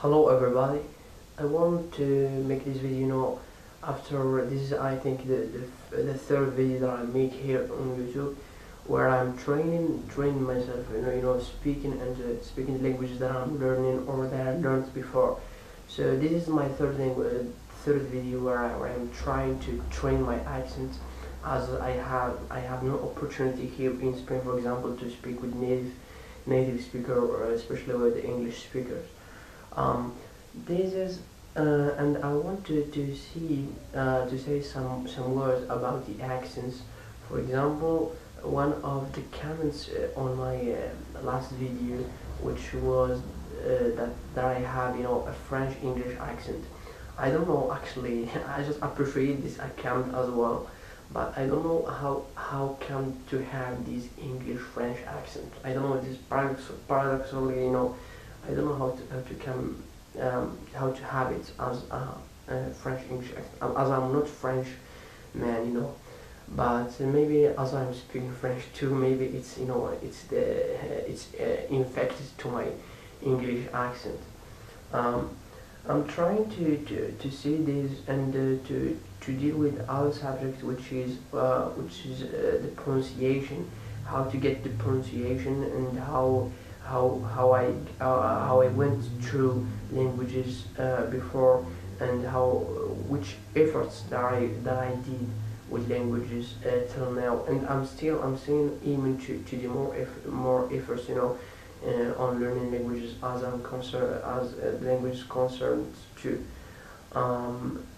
Hello everybody. I want to make this video, after this is I think the third video that I make here on YouTube, where I'm training myself, speaking and speaking languages that I'm learning or that I learned before. So this is my third video where I'm trying to train my accent, as I have no opportunity here in Spain, for example, to speak with native speaker, or especially with the English speakers. This is and I want to say some words about the accents. For example, one of the comments on my last video, which was that I have a French English accent. I don't know actually. I just appreciate this account as well, but I don't know how come to have this English French accent. I don't know, it is paradoxally, I don't know how to have it as a French English accent, as I'm not French man, but maybe as I'm speaking French too, maybe it's infected to my English accent. I'm trying to see this and to deal with other subjects, which is the pronunciation, how to get the pronunciation, and how I went through languages before, and which efforts that I did with languages till now, and I'm still aiming to do more efforts, on learning languages, as I'm concerned, as language concerned too.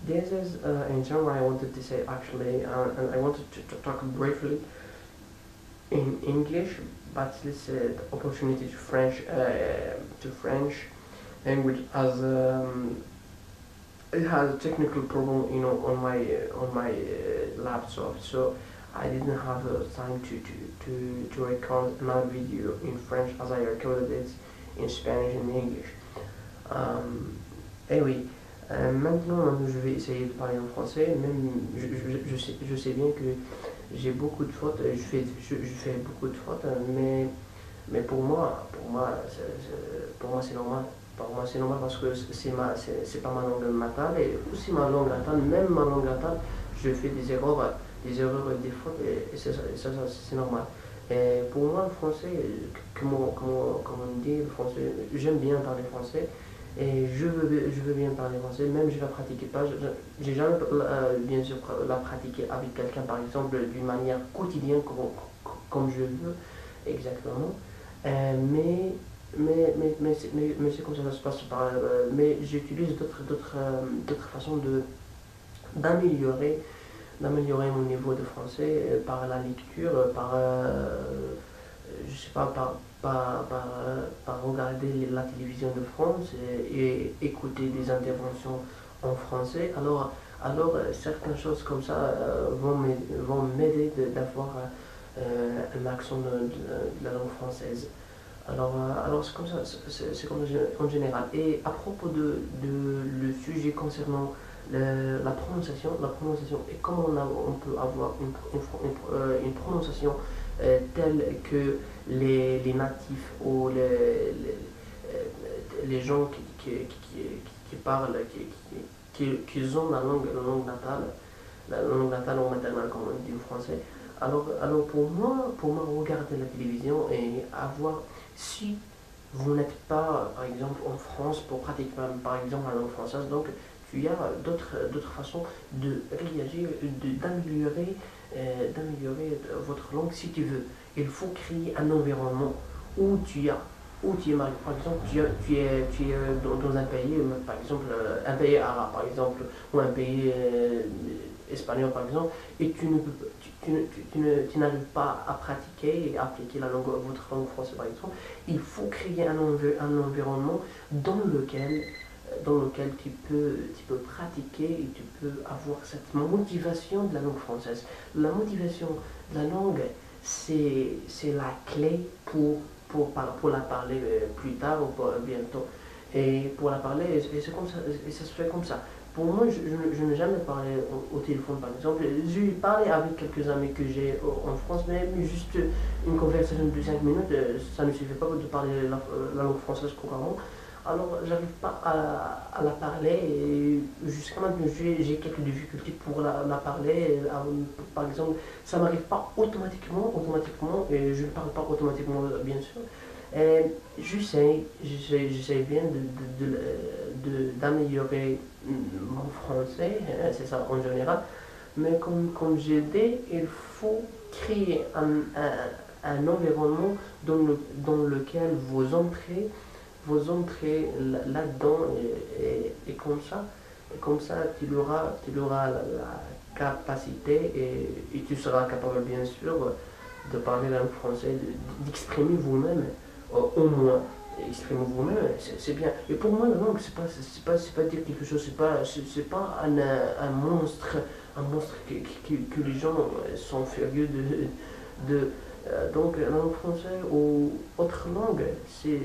This is in general I wanted to say actually, and I wanted to talk briefly in English, but this opportunity to French language, as it has a technical problem, on my laptop, so I didn't have time to record another video in French, as I recorded it in Spanish and English. Anyway, maintenant je vais essayer de parler en français, même je sais bien que j'ai beaucoup de fautes, je fais beaucoup de fautes, mais pour moi c'est normal. Pour moi c'est normal, parce que c'est pas ma langue natale, et aussi ma langue natale, même ma langue natale, je fais des erreurs et des fautes, et ça c'est normal. Et pour moi, le français, comment on dit le français, j'aime bien parler français, et je veux bien parler français, même je la pratiquais pas, j'ai jamais bien sûr la pratiqué avec quelqu'un, par exemple, d'une manière quotidienne, comme je veux exactement. Mais c'est comme ça se passe mais j'utilise d'autres façons d'améliorer mon niveau de français, par la lecture, je sais pas, par regarder la télévision de France, et écouter des interventions en français. Alors certaines choses comme ça vont m'aider d'avoir un accent de la langue française. Alors c'est comme ça, c'est comme en général. Et à propos de le sujet concernant la prononciation, et comment on peut avoir une prononciation telle que les natifs, ou les gens qui parlent, qui ont la langue natale ou maternelle, comme on dit en français. Alors pour moi, regarder la télévision et avoir, si vous n'êtes pas, par exemple, en France pour pratiquer par exemple la langue française, donc il y a d'autres façons de réagir, d'améliorer votre langue si tu veux. Il faut créer un environnement où tu es, par exemple, tu es dans un pays, par exemple, un pays arabe, par exemple, ou un pays espagnol, par exemple, et tu n'arrives pas à pratiquer et appliquer votre langue française, par exemple. Il faut créer un environnement dans lequel tu peux pratiquer, et tu peux avoir cette motivation de la langue française. La motivation de la langue, c'est la clé pour la parler plus tard, ou bientôt. Et pour la parler, et c'est comme ça, et ça se fait comme ça. Pour moi, je n'ai jamais parlé au téléphone, par exemple. J'ai parlé avec quelques amis que j'ai en France, mais juste une conversation de 5 minutes, ça ne suffit pas de parler la langue française couramment. alors j'arrive pas à la parler et jusqu'à maintenant j'ai quelques difficultés pour la parler. Par exemple, ça m'arrive pas automatiquement, et je ne parle pas automatiquement bien sûr. Et j'essaie bien d'améliorer mon français, c'est ça en général. Mais comme j'ai dit, il faut créer un environnement dans lequel vous entrez là-dedans et comme ça tu auras la capacité et tu seras capable bien sûr de parler langue française, d'exprimer vous-même, au moins. Exprimer vous-même, c'est bien. Et pour moi, la langue, c'est pas dire quelque chose, c'est pas un monstre que les gens sont furieux donc, la langue française ou autre langue, c'est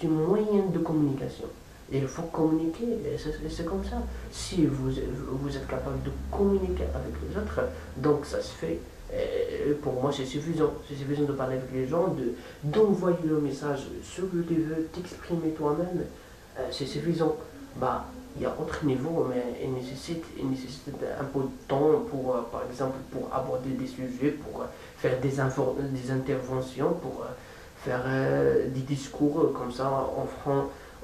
une moyen de communication. Et il faut communiquer, et c'est comme ça. Si vous êtes capable de communiquer avec les autres, donc ça se fait. Et pour moi, c'est suffisant. C'est suffisant de parler avec les gens, d'envoyer le message, ce que tu veux, t'exprimer toi-même. C'est suffisant. Bah, il y a autre niveau, mais il nécessite un peu de temps pour, par exemple, pour aborder des sujets, pour faire des interventions, pour faire des discours comme ça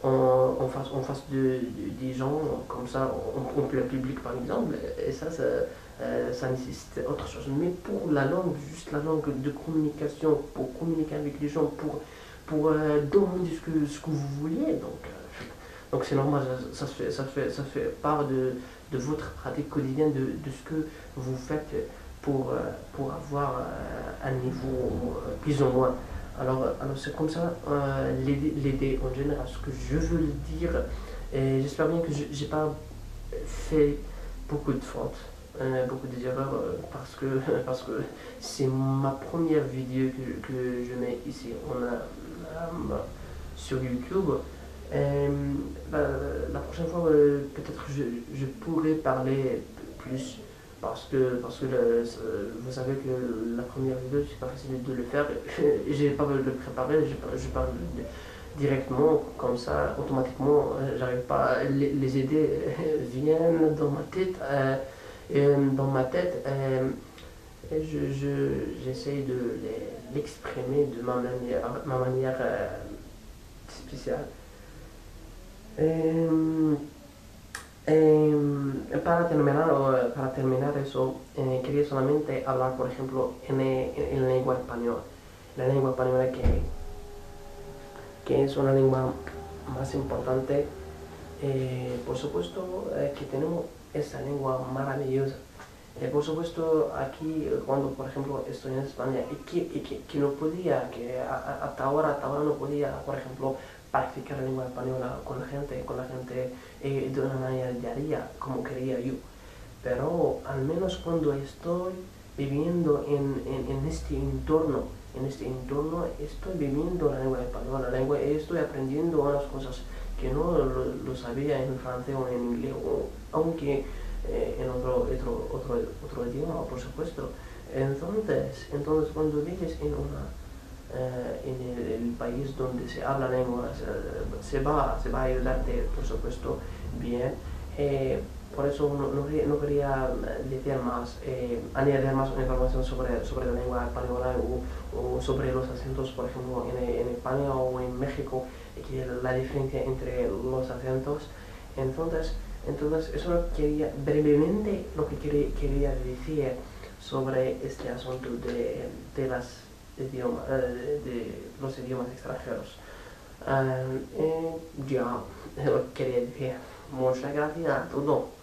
en face des gens, comme ça, en plein public par exemple. Et ça nécessite autre chose. Mais pour la langue, juste la langue de communication, pour communiquer avec les gens, pour demander ce que vous vouliez, donc c'est normal, ça fait part de votre pratique quotidienne, de ce que vous faites pour avoir un niveau plus ou moins. Alors c'est comme ça, l'aider en général, ce que je veux le dire. Et j'espère bien que je n'ai pas fait beaucoup de fautes, beaucoup d'erreurs, parce que c'est ma première vidéo que je mets ici sur YouTube. Euh, bah, la prochaine fois, peut-être je pourrais parler plus parce que vous savez que la première vidéo, c'est pas facile de le faire. J'ai pas le préparer, je parle directement, comme ça, automatiquement, j'arrive pas, les idées viennent et j'essaye de l'exprimer de ma manière spéciale. Em, para terminar eso, quería solamente hablar, por ejemplo, en lengua española. La lengua española que es una lengua más importante. Por supuesto que tenemos esa lengua maravillosa. Por supuesto, aquí cuando por ejemplo estoy en España y que no podía, que hasta ahora no podía, por ejemplo, practicar la lengua española con la gente de una manera diaria como quería yo. Pero al menos cuando estoy viviendo en este entorno estoy viviendo la lengua española, estoy aprendiendo unas cosas que no lo sabía en francés o en inglés, aunque en otro idioma, por supuesto. Entonces cuando vives en el país donde se habla lengua, se va a ayudarte, por supuesto, bien. Por eso no quería decir más, añadir más información sobre la lengua española o sobre los acentos, por ejemplo, en España o en México, que la diferencia entre los acentos. Entonces eso brevemente lo que quería decir sobre este asunto de los idiomas extranjeros. Ya lo quería decir. Muchas gracias a todos.